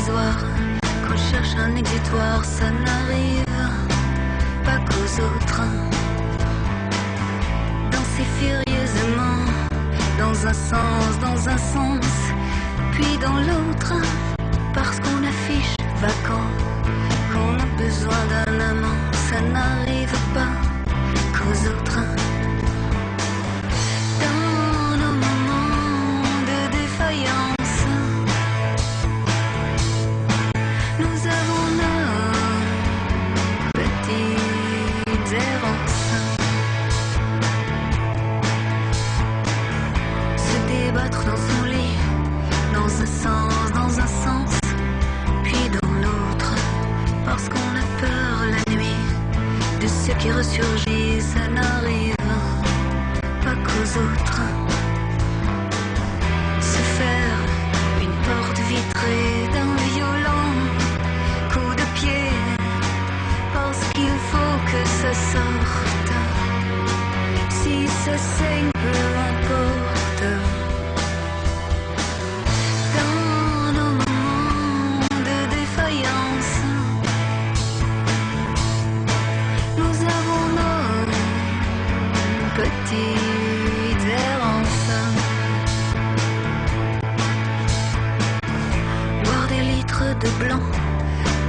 dérisoire. Quand je cherche un exutoire, ça n'arrive pas qu'aux autres. Danser furieusement, dans un sens, puis dans l'autre, parce qu'on affiche vacant, qu'on a besoin d'un amant, ça n'arrive pas qu'aux autres. Dans nos moments de défaillance, nous avons nos petites errances. Se débattre dans son lit, dans un sens, puis dans l'autre, parce qu'on a peur la nuit de ce qui ressurgit, ça n'arrive pas qu'aux autres. Se faire une porte vitrée d'un violent coup de pied, parce qu'il faut que ça sorte. Si ça saigne, peu importe. Dans nos moments de défaillance, nous avons nos petites errances. Boire des litres de blanc,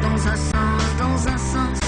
dans un sens,